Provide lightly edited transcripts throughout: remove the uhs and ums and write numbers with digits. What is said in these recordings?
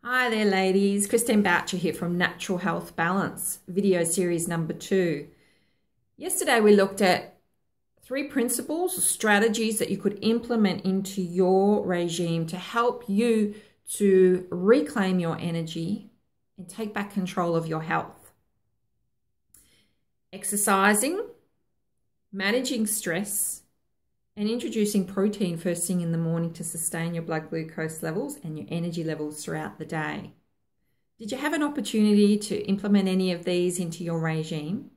Hi there ladies, Christine Boucher here from Natural Health Balance, video series number 2. Yesterday we looked at 3 principles or strategies that you could implement into your regime to help you to reclaim your energy and take back control of your health. Exercising, managing stress, and introducing protein first thing in the morning to sustain your blood glucose levels and your energy levels throughout the day. Did you have an opportunity to implement any of these into your regime?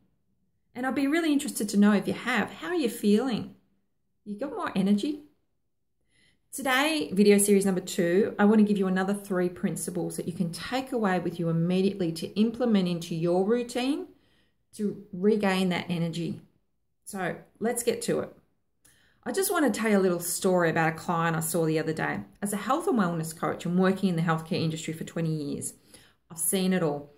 And I'd be really interested to know if you have, how are you feeling? You got more energy? Today, video series number 2, I want to give you another 3 principles that you can take away with you immediately to implement into your routine to regain that energy. So let's get to it. I just want to tell you a little story about a client I saw the other day. As a health and wellness coach and working in the healthcare industry for 20 years, I've seen it all.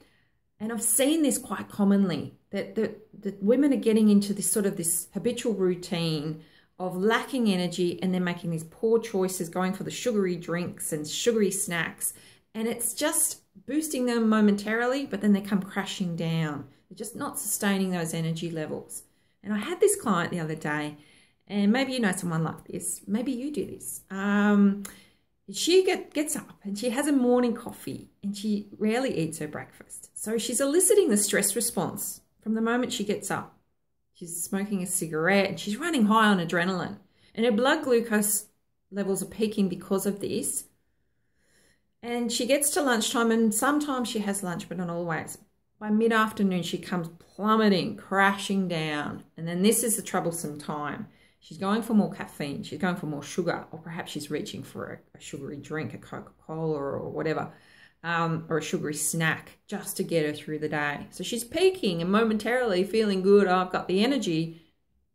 And I've seen this quite commonly, that women are getting into this habitual routine of lacking energy and then making these poor choices, going for the sugary drinks and sugary snacks. And it's just boosting them momentarily, but then they come crashing down. They're just not sustaining those energy levels. And I had this client the other day, and maybe you know someone like this. Maybe you do this. She gets up and she has a morning coffee and she rarely eats her breakfast. So she's eliciting the stress response from the moment she gets up. She's smoking a cigarette and she's running high on adrenaline. And her blood glucose levels are peaking because of this. And she gets to lunchtime and sometimes she has lunch, but not always. By mid-afternoon, she comes plummeting, crashing down. And then this is the troublesome time. She's going for more caffeine, she's going for more sugar, or perhaps she's reaching for a sugary drink, a Coca-Cola or whatever, or a sugary snack just to get her through the day. So she's peaking and momentarily feeling good, oh, I've got the energy,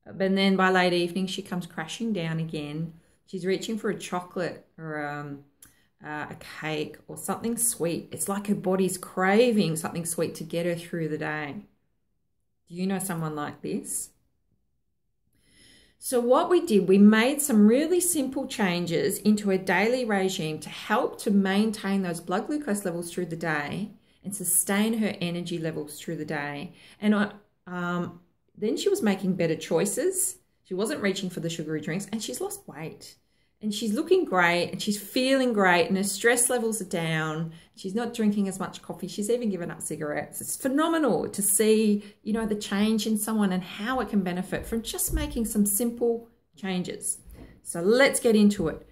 but then by late evening she comes crashing down again. She's reaching for a chocolate or a cake or something sweet. It's like her body's craving something sweet to get her through the day. Do you know someone like this? So what we did, we made some really simple changes into a daily regime to help to maintain those blood glucose levels through the day and sustain her energy levels through the day. And then she was making better choices. She wasn't reaching for the sugary drinks and she's lost weight. And she's looking great and she's feeling great and her stress levels are down. She's not drinking as much coffee. She's even given up cigarettes. It's phenomenal to see, you know, the change in someone and how it can benefit from just making some simple changes. So let's get into it.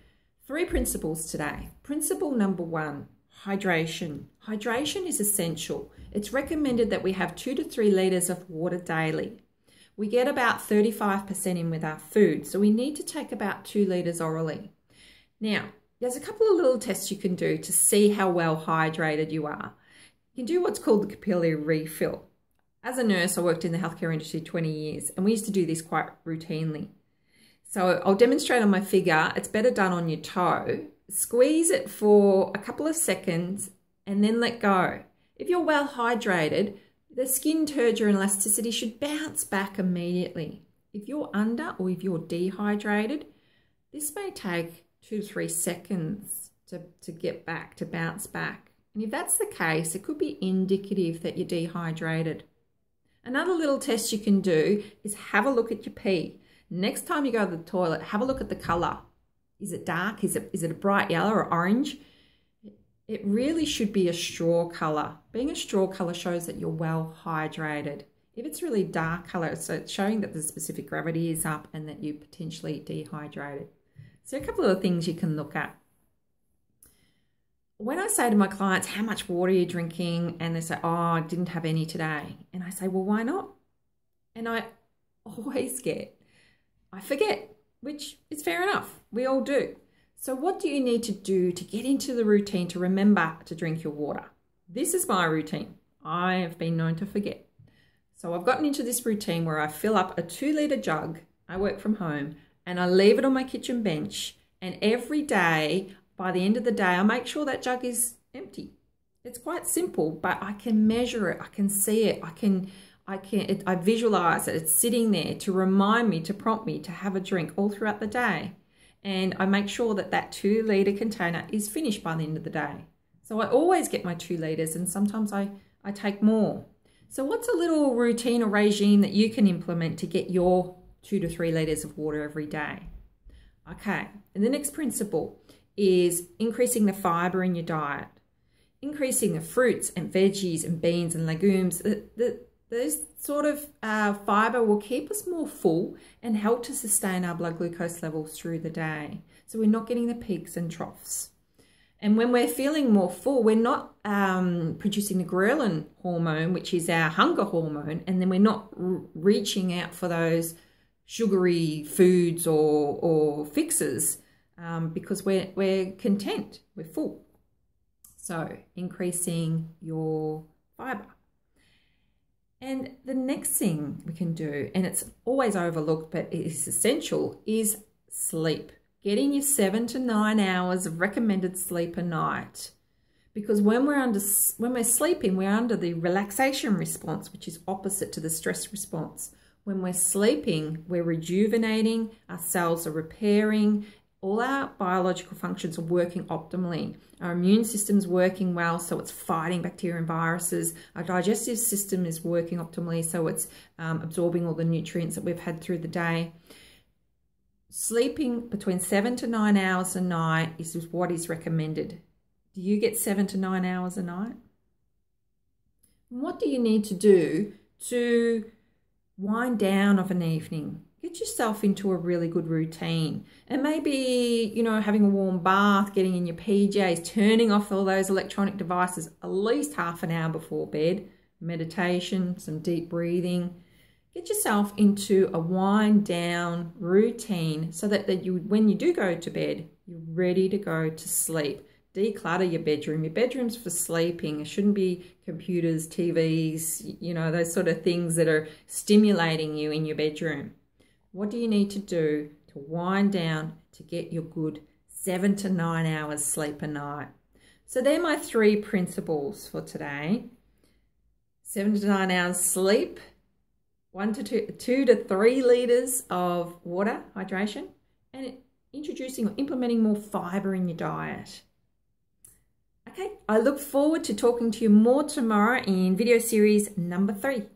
3 principles today. Principle number 1, hydration. Hydration is essential. It's recommended that we have 2 to 3 liters of water daily. We get about 35% in with our food, so we need to take about 2 liters orally. Now, there's a couple of little tests you can do to see how well hydrated you are. You can do what's called the capillary refill. As a nurse, I worked in the healthcare industry 20 years, and we used to do this quite routinely. So I'll demonstrate on my figure. It's better done on your toe. Squeeze it for a couple of seconds and then let go. If you're well hydrated, the skin turgor and elasticity should bounce back immediately. If you're under or if you're dehydrated, this may take 2 to 3 seconds to get back, to bounce back. And if that's the case, it could be indicative that you're dehydrated. Another little test you can do is have a look at your pee. Next time you go to the toilet, have a look at the color. Is it dark? Is it a bright yellow or orange? It really should be a straw color. Being a straw color shows that you're well hydrated. If it's really dark color, so it's showing that the specific gravity is up and that you're potentially dehydrated. So a couple of things you can look at. When I say to my clients, how much water are you drinking? And they say, oh, I didn't have any today. And I say, well, why not? And I always I forget, which is fair enough. We all do. So what do you need to do to get into the routine to remember to drink your water? This is my routine. I have been known to forget. So I've gotten into this routine where I fill up a 2-liter jug. I work from home and I leave it on my kitchen bench. And every day, by the end of the day, I make sure that jug is empty. It's quite simple, but I can measure it. I can see it. I visualize it. It's sitting there to remind me, to prompt me to have a drink all throughout the day. And I make sure that that 2-liter container is finished by the end of the day. So I always get my 2 litres, and sometimes I take more. So what's a little routine or regime that you can implement to get your 2 to 3 litres of water every day? Okay, and the next principle is increasing the fibre in your diet. Increasing the fruits and veggies and beans and legumes. Those sort of fibre will keep us more full and help to sustain our blood glucose levels through the day. So we're not getting the peaks and troughs. And when we're feeling more full, we're not producing the ghrelin hormone, which is our hunger hormone, and then we're not reaching out for those sugary foods or fixes because we're content, we're full. So increasing your fibre. And the next thing we can do, and it's always overlooked but it is essential, is sleep. Getting your 7 to 9 hours of recommended sleep a night. Because when we're sleeping, we're under the relaxation response, which is opposite to the stress response. When we're sleeping, we're rejuvenating, our cells are repairing, all our biological functions are working optimally. Our immune system's working well, so it's fighting bacteria and viruses. Our digestive system is working optimally, so it's absorbing all the nutrients that we've had through the day. Sleeping between 7 to 9 hours a night is what is recommended. Do you get 7 to 9 hours a night? What do you need to do to wind down of an evening? Get yourself into a really good routine. And maybe, you know, having a warm bath, getting in your PJs, turning off all those electronic devices at least half an hour before bed, meditation, some deep breathing. Get yourself into a wind down routine so that when you do go to bed, you're ready to go to sleep. Declutter your bedroom. Your bedroom's for sleeping. It shouldn't be computers, TVs, you know, those sort of things that are stimulating you in your bedroom. What do you need to do to wind down to get your good 7 to 9 hours sleep a night? So they're my 3 principles for today. 7 to 9 hours sleep, 2 to 3 litres of water, hydration, and introducing or implementing more fibre in your diet. Okay, I look forward to talking to you more tomorrow in video series number 3.